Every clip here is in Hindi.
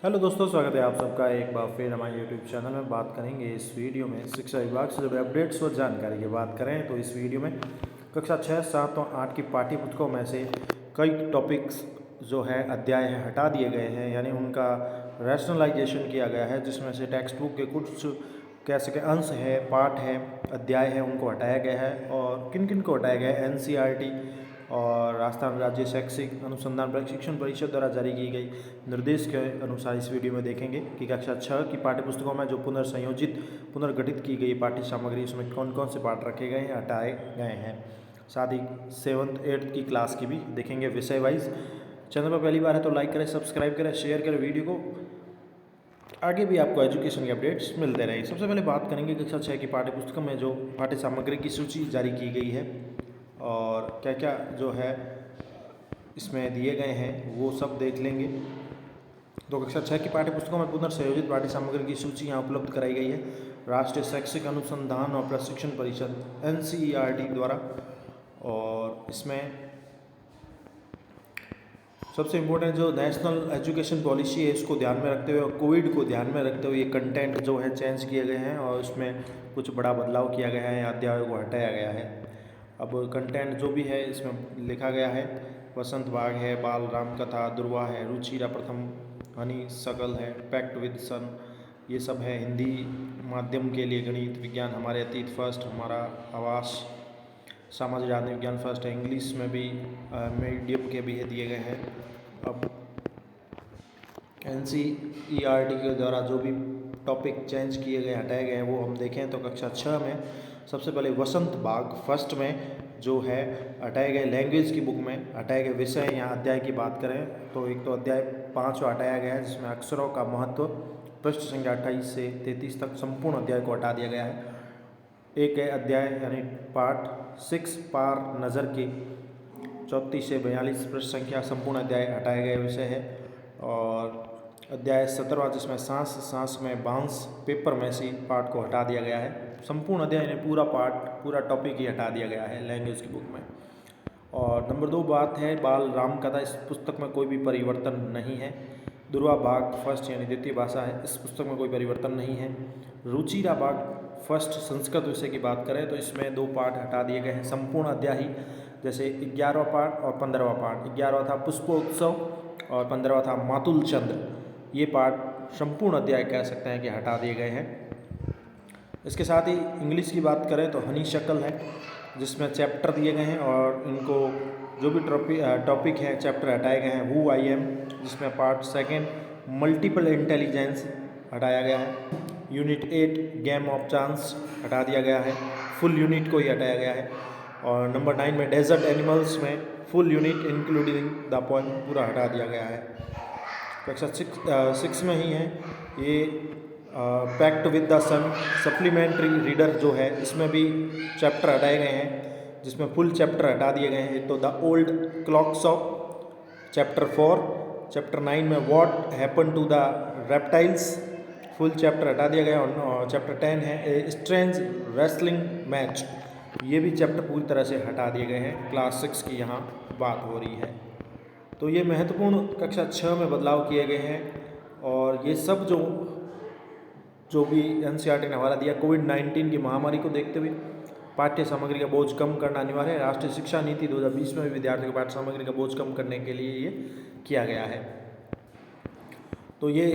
हेलो दोस्तों, स्वागत है आप सबका एक बार फिर हमारे यूट्यूब चैनल में। बात करेंगे इस वीडियो में शिक्षा विभाग से जुड़े अपडेट्स और जानकारी की बात करें तो इस वीडियो में कक्षा 6, 7 और 8 की पाठ्य पुस्तकों में से कई टॉपिक्स जो है अध्याय हैं हटा दिए गए हैं, यानी उनका रैशनलाइजेशन किया गया है, जिसमें से टेक्स्ट बुक के कुछ कह सके अंश है, पाठ है, अध्याय है, उनको हटाया गया है। और किन किन को हटाया गया है? एनसीईआरटी और राजस्थान राज्य शैक्षिक अनुसंधान प्रशिक्षण परिषद द्वारा जारी की गई निर्देश के अनुसार इस वीडियो में देखेंगे कि कक्षा 6 की पाठ्यपुस्तकों में जो पुनर्संयोजित पुनर्गठित की गई पाठ्य सामग्री, उसमें कौन कौन से पाठ रखे गए हैं, हटाए गए हैं। साथ ही 7th 8th की क्लास की भी देखेंगे विषय वाइज। चैनल पर पहली बार है तो लाइक करें, सब्सक्राइब करें, शेयर करें वीडियो को, आगे भी आपको एजुकेशन के अपडेट्स मिलते रहेंगे। सबसे पहले बात करेंगे कक्षा 6 की पाठ्यपुस्तकों में जो पाठ्य सामग्री की सूची जारी की गई है और क्या क्या जो है इसमें दिए गए हैं वो सब देख लेंगे। तो कक्षा 6 की पाठ्यपुस्तकों में पुनर्संयोजित पाठ्य सामग्री की सूची यहाँ उपलब्ध कराई गई है राष्ट्रीय शैक्षिक अनुसंधान और प्रशिक्षण परिषद NCERT द्वारा। और इसमें सबसे इम्पोर्टेंट जो नेशनल एजुकेशन पॉलिसी है, इसको ध्यान में रखते हुए और कोविड को ध्यान में रखते हुए ये कंटेंट जो है चेंज किए गए हैं और इसमें कुछ बड़ा बदलाव किया गया है, अध्यायों को हटाया गया है। अब कंटेंट जो भी है इसमें लिखा गया है, वसंत बाग है, बाल राम कथा, दुर्वा है, रुचिरा प्रथम, हनी सकल है, पैक्ट विद सन, ये सब है। हिंदी माध्यम के लिए गणित विज्ञान हमारे अतीत फर्स्ट, हमारा आवास, सामाजिक राजनीति विज्ञान फर्स्ट है। इंग्लिश में भी मीडियम के भी दिए गए हैं। अब NCERT के द्वारा जो भी टॉपिक चेंज किए गए, हटाए गए हैं, वो हम देखें तो कक्षा 6 में सबसे पहले वसंत बाग फर्स्ट में जो है हटाए गए, लैंग्वेज की बुक में हटाए गए विषय या अध्याय की बात करें तो एक तो अध्याय 5 हटाया गया है, जिसमें अक्षरों का महत्व, पृष्ठ संख्या 28 से 33 तक संपूर्ण अध्याय को हटा दिया गया है। एक है अध्याय यानी पार्ट 6 पार नज़र की 34 से 42 पृष्ठ संख्या, संपूर्ण अध्याय हटाए गए विषय है। और अध्याय 17वां जिसमें सांस सांस में बांस पेपर में सी पार्ट को हटा दिया गया है। संपूर्ण अध्याय यानी पूरा पार्ट, पूरा टॉपिक ही हटा दिया गया है लैंग्वेज की बुक में। और नंबर 2 बात है बाल राम कथा, इस पुस्तक में कोई भी परिवर्तन नहीं है। दुर्वा बाग फर्स्ट यानी द्वितीय भाषा है, इस पुस्तक में कोई परिवर्तन नहीं है। रुचिरा बाग फर्स्ट संस्कृत विषय की बात करें तो इसमें 2 पाठ हटा दिए गए हैं, संपूर्ण अध्याय ही। जैसे 11वां पाठ और 15वां पाठ, 11वां था पुष्पोत्सव और 15वां था मातुल चंद्र, ये पाठ संपूर्ण अध्याय कह सकते हैं कि हटा दिए गए हैं। इसके साथ ही इंग्लिश की बात करें तो हनी शकल है, जिसमें चैप्टर दिए गए हैं और इनको जो भी टॉपिक है चैप्टर हटाए गए हैं। हु आई एम, जिसमें पार्ट 2 मल्टीपल इंटेलिजेंस हटाया गया है। यूनिट 8 गेम ऑफ चांस हटा दिया गया है, फुल यूनिट को ही हटाया गया है। और नंबर 9 में डेजर्ट एनिमल्स में full unit including the poem पूरा हटा दिया गया है। कक्षा 6 में ही है ये। Pact with the sun supplementary reader जो है, इसमें भी चैप्टर हटाए गए हैं, जिसमें फुल चैप्टर हटा दिए गए हैं। तो the old clocks of chapter 4, chapter 9 में what happen to the reptiles, full chapter हटा दिया गया। और चैप्टर 10 है ए स्ट्रेंज रेसलिंग मैच, ये भी चैप्टर पूरी तरह से हटा दिए गए हैं। क्लास 6 की यहाँ बात हो रही है। तो ये महत्वपूर्ण कक्षा 6 में बदलाव किए गए हैं। और ये सब जो भी NCERT ने हवाला दिया, कोविड-19 की महामारी को देखते हुए पाठ्य सामग्री का बोझ कम करना अनिवार्य है। राष्ट्रीय शिक्षा नीति 2020 में भी विद्यार्थियों की पाठ्य सामग्री का बोझ कम करने के लिए ये किया गया है। तो ये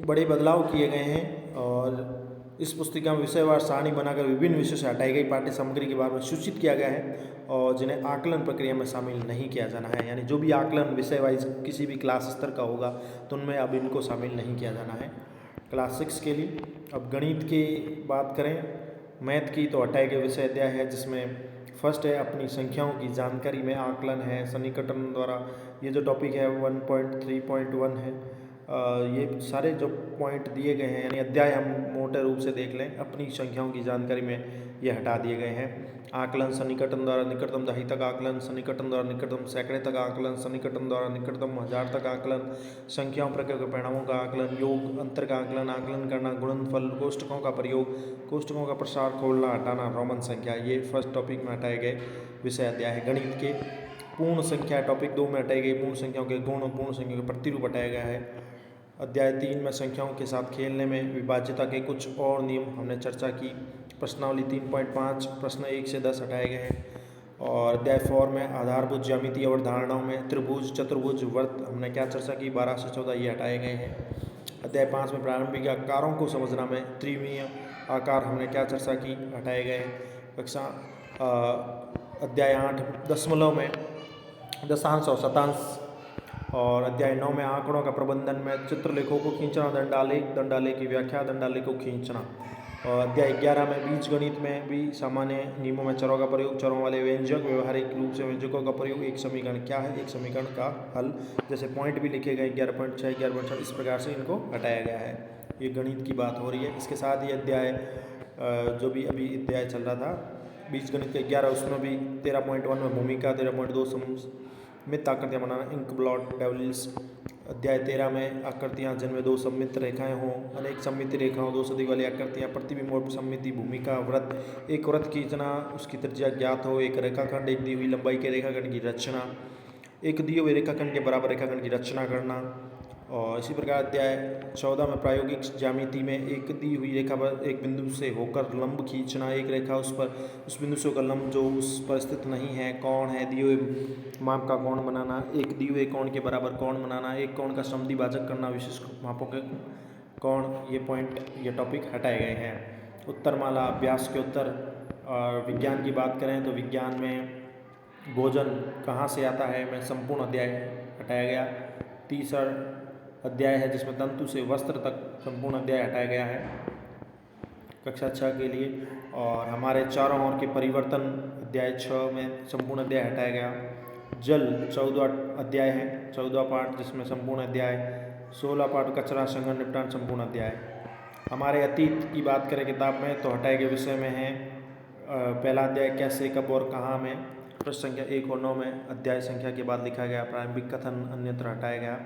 बड़े बदलाव किए गए हैं और इस पुस्तिका में विषयवार सारणी बनाकर विभिन्न विषयों से हटाई गई पाठ्य सामग्री के बारे में सूचित किया गया है और जिन्हें आकलन प्रक्रिया में शामिल नहीं किया जाना है। यानी जो भी आकलन विषय वाइज किसी भी क्लास स्तर का होगा तो उनमें अब इनको शामिल नहीं किया जाना है क्लास 6 के लिए। अब गणित की बात करें, मैथ की, तो हटाए गए विषय अध्याय है, जिसमें फर्स्ट है अपनी संख्याओं की जानकारी में आकलन है सन्निकटन द्वारा। ये जो टॉपिक है 1.3.1 है। ये सारे जो पॉइंट दिए गए हैं यानी अध्याय हम मोटे रूप से देख लें, अपनी संख्याओं की जानकारी में ये हटा दिए गए हैं। आकलन सन्निकटन द्वारा निकटतम दहाई तक आकलन, सन्निकटन द्वारा निकटतम सैकड़े तक आकलन, सन्निकटन द्वारा निकटतम हजार तक आकलन, संख्याओं प्रकार के परिणामों का आकलन, योग अंतर का आकलन, आकलन करना, गुणनफल, कोष्टकों का प्रयोग, कोष्टकों का प्रसार, खोलना, हटाना, रोमन संख्या, ये फर्स्ट टॉपिक में हटाए गए विषय अध्याय है। गणित के पूर्ण संख्या टॉपिक 2 में हटाई गई पूर्ण संख्याओं के गुण, पूर्ण संख्याओं के प्रतिरूप हटाया गया है। अध्याय 3 में संख्याओं के साथ खेलने में विभाज्यता के कुछ और नियम हमने चर्चा की। प्रश्नावली 3.5 प्रश्न 1 से 10 हटाए गए हैं। और अध्याय 4 में आधारभूत ज्यामितीय अवधारणाओं में त्रिभुज, चतुर्भुज, वृत्त हमने क्या चर्चा की, 12 से 14 ये हटाए गए हैं। अध्याय 5 में प्रारंभिक आकारों को समझना में त्रिमीय आकार हमने क्या चर्चा की, हटाए गए हैं। कक्षा अध्याय 8 दशमलव में दशांश और शतांश। और अध्याय 9 में आंकड़ों का प्रबंधन में चित्रलेखों को खींचना, दंडालेख, दंडालेख की व्याख्या, दंडालेख को खींचना। और अध्याय 11 में बीज गणित में भी सामान्य नियमों में चरों का प्रयोग, चरों वाले व्यंजक, व्यवहारिक रूप से व्यंजकों का प्रयोग, एक समीकरण क्या है, एक समीकरण का हल, जैसे पॉइंट भी लिखे गए 11.6, 11.7, इस प्रकार से इनको हटाया गया है। ये गणित की बात हो रही है। इसके साथ ही अध्याय जो भी अभी अध्याय चल रहा था बीज गणित के 11, उसमें भी 13.1 में भूमिका, 13.2 सममित आकृतियाँ बनाना, इंक ब्लॉट डेविल्स। अध्याय 13 में आकृतियाँ जिनमें दो सममित रेखाएं हों, अनेक सममित रेखाओं, दो सदी वाली आकृतियाँ, प्रतिबिंब और सममिति, भूमिका, वृत्त, एक वृत्त खींचना, उसकी त्रिज्या ज्ञात हो, एक रेखाखंड, एक दी हुई लंबाई के रेखाखंड की रचना, एक दिए हुए रेखाखंड के बराबर रेखाखंड की रचना करना। और इसी प्रकार अध्याय 14 में प्रायोगिक ज्यामिति में एक दी हुई रेखा पर एक बिंदु से होकर लंब खींचना, एक रेखा उस बिंदु से होकर लंब जो उस पर स्थित नहीं है, कोण है, दिए हुए माप का कोण बनाना, एक दिए हुए कोण के बराबर कोण बनाना, एक कोण का समद्विभाजक करना, विशिष्ट मापों के कोण, ये टॉपिक हटाए गए हैं। उत्तरमाला अभ्यास के उत्तर। और विज्ञान की बात करें तो विज्ञान में भोजन कहाँ से आता है मैं संपूर्ण अध्याय हटाया गया। तीसरा अध्याय है जिसमें तंतु से वस्त्र तक संपूर्ण अध्याय हटाया गया है कक्षा 6 के लिए। और हमारे चारों ओर के परिवर्तन अध्याय 6 में संपूर्ण अध्याय हटाया गया। जल 14 अध्याय है, 14 पाठ जिसमें संपूर्ण अध्याय, 16 पाठ कचरा संग्रह निपटान संपूर्ण अध्याय। हमारे अतीत की बात करें किताब में तो हटाए गए विषय में है पहला अध्याय कैसे, कब और कहाँ में, प्रश्न संख्या 1 और 9 में अध्याय संख्या के बाद लिखा गया प्रारंभिक कथन अन्यत्र हटाया गया।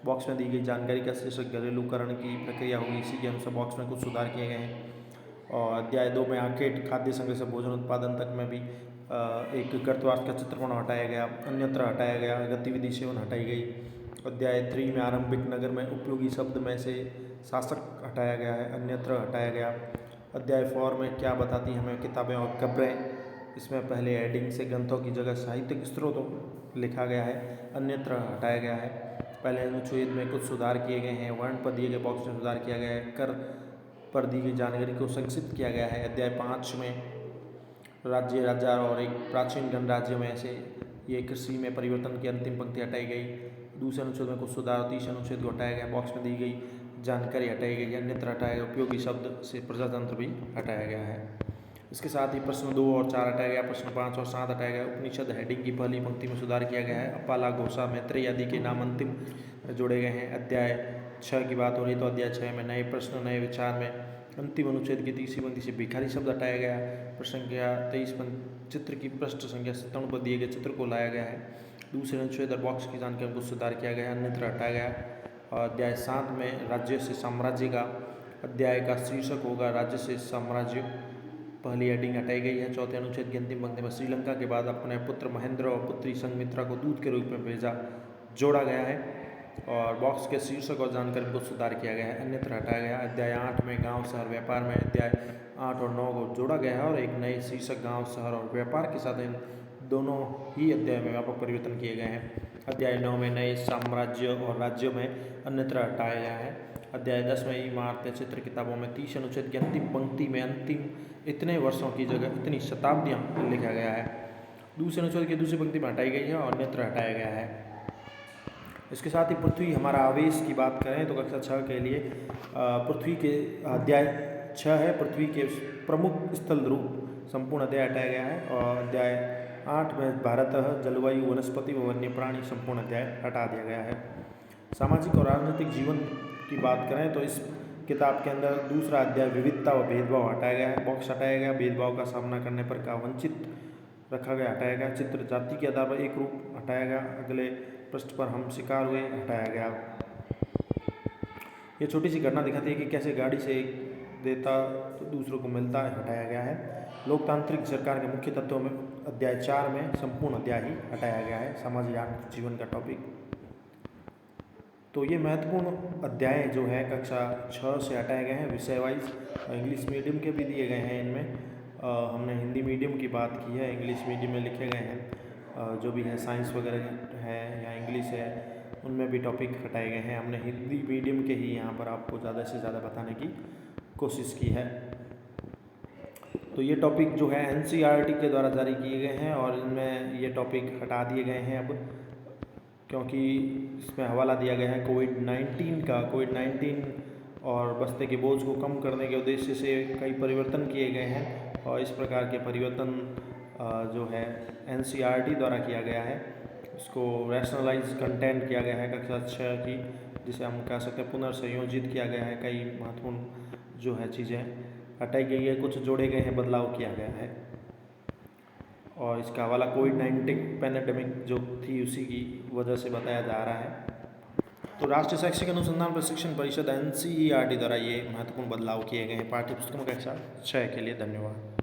बॉक्स में दी गई जानकारी का शीर्षक घरेलूकरण की प्रक्रिया होगी, इसी के अनुसार बॉक्स में कुछ सुधार किए गए हैं। और अध्याय 2 में आर्केड खाद्य संग्रह से भोजन उत्पादन तक में भी एक गर्तवास का चित्रपण हटाया गया, अन्यत्र हटाया गया, गतिविधि सेवन हटाई गई। अध्याय 3 में आरंभिक नगर में उपयोगी शब्द में से शासक हटाया गया है, अन्यत्र हटाया गया। अध्याय 4 में क्या बताती हैं हमें किताबें और खबरें, इसमें पहले हेडिंग से ग्रंथों की जगह साहित्यिक स्रोतों लिखा गया है, अन्यत्र हटाया गया है। पहले अनुच्छेद में कुछ सुधार किए गए हैं, वर्ण पर दिए गए बॉक्स में सुधार किया गया है, कर पर दी गई जानकारी को संक्षिप्त किया गया है। अध्याय 5 में राज्य, राजा और एक प्राचीन गणराज्य में से ये कृषि में परिवर्तन की अंतिम पंक्ति हटाई गई। दूसरे अनुच्छेद में कुछ सुधार, तीसरे अनुच्छेद को हटाया गया, बॉक्स में दी गई जानकारी हटाई गई, अन्यत्र हटाया गया, उपयोगी शब्द से प्रजातंत्र भी हटाया गया है। इसके साथ ही प्रश्न 2 और 4 हटाया गया, प्रश्न 5 और 7 हटाया गया। उपनिषद हेडिंग की पहली पंक्ति में सुधार किया गया है, अपाला, घोषा, मैत्रेय आदि के नाम अंतिम जोड़े गए हैं। अध्याय 6 की बात हो रही तो अध्याय 6 में नए प्रश्न, नए विचार में अंतिम अनुच्छेद की तीसरी पंक्ति से भिखारी शब्द हटाया गया। प्रश्न संख्या 23 चित्र की पृष्ठ संख्या 57 पर दिए गए चित्र को लाया गया है। दूसरे अनुच्छेद और बॉक्स की जानकारी को सुधार किया गया, अन्यत्र हटाया गया। और अध्याय 7 में राज्य से साम्राज्य का अध्याय का शीर्षक होगा राज्य से साम्राज्य, पहली हेडिंग हटाई गई है। चौथे अनुच्छेद की अंतिम पंक्ति में श्रीलंका के बाद अपने पुत्र महेंद्र और पुत्री संघमित्रा को दूत के रूप में भेजा जोड़ा गया है। और बॉक्स के शीर्षक और जानकारी को सुधार किया गया है, अन्यत्र हटाया गया। अध्याय 8 में गांव, शहर, व्यापार में अध्याय 8 और 9 को जोड़ा गया है और एक नए शीर्षक गांव, शहर और व्यापार के साथ इन दोनों ही अध्याय में व्यापक परिवर्तन किए गए हैं। अध्याय 9 में नए साम्राज्य और राज्यों में अन्यत्र हटाया गया है। अध्याय 10 में इमारतें चित्र किताबों में 30 अनुच्छेद की अंतिम पंक्ति में अंतिम इतने वर्षों की जगह इतनी शताब्दियाँ लिखा गया है। दूसरे अनुच्छेद की दूसरी पंक्ति में हटाई गई है और अन्यत्र हटाया गया है। इसके साथ ही पृथ्वी हमारा आवेश की बात करें तो कक्षा 6 के लिए पृथ्वी के अध्याय 6 है, पृथ्वी के प्रमुख स्थल ध्रुव, संपूर्ण अध्याय हटाया गया है। और अध्याय 8 में भारत, जलवायु, वनस्पति व वन्य प्राणी, संपूर्ण अध्याय हटा दिया गया है। सामाजिक और राजनीतिक जीवन की बात करें तो इस किताब के अंदर दूसरा अध्याय विविधता व भेदभाव हटाया गया है, बॉक्स हटाया गया, भेदभाव का सामना करने पर का वंचित रखा गया, हटाया गया। चित्र जाति के आधार पर एक रूप हटाया गया, अगले पृष्ठ पर हम शिकार हुए हटाया गया। ये छोटी सी घटना दिखाती है कि कैसे गाड़ी से एक देता तो दूसरों को मिलता है, हटाया गया है। लोकतांत्रिक सरकार के मुख्य तत्वों में अध्याय 4 में संपूर्ण अध्याय ही हटाया गया है, सामाजिक आर्थिक जीवन का टॉपिक। तो ये महत्वपूर्ण अध्याय जो है कक्षा 6 से हटाए गए हैं विषय वाइज। इंग्लिश मीडियम के भी दिए गए हैं इनमें। हमने हिंदी मीडियम की बात की है, इंग्लिश मीडियम में लिखे गए हैं। जो भी है साइंस वगैरह है या इंग्लिश है, उनमें भी टॉपिक हटाए गए हैं। हमने हिंदी मीडियम के ही यहाँ पर आपको ज़्यादा से ज़्यादा बताने की कोशिश की है। तो ये टॉपिक जो है NCERT के द्वारा जारी किए गए हैं और इनमें ये टॉपिक हटा दिए गए हैं अब, क्योंकि इसमें हवाला दिया गया है कोविड-19 का। कोविड-19 और बस्ते के बोझ को कम करने के उद्देश्य से कई परिवर्तन किए गए हैं और इस प्रकार के परिवर्तन जो है NCERT द्वारा किया गया है। इसको रैशनलाइज कंटेंट किया गया है कक्षा 6 की, जिसे हम कह सकते हैं पुनर्संयोजित किया गया है। कई महत्वपूर्ण जो है चीज़ें हटाई गई है, कुछ जोड़े गए हैं, बदलाव किया गया है। और इसका हवाला कोविड-19 पैंडेमिक जो थी उसी की वजह से बताया जा रहा है। तो राष्ट्रीय शैक्षिक अनुसंधान प्रशिक्षण परिषद NCERT द्वारा ये महत्वपूर्ण बदलाव किए गए हैं पाठ्य पुस्तकों कक्षा 6 के लिए। धन्यवाद।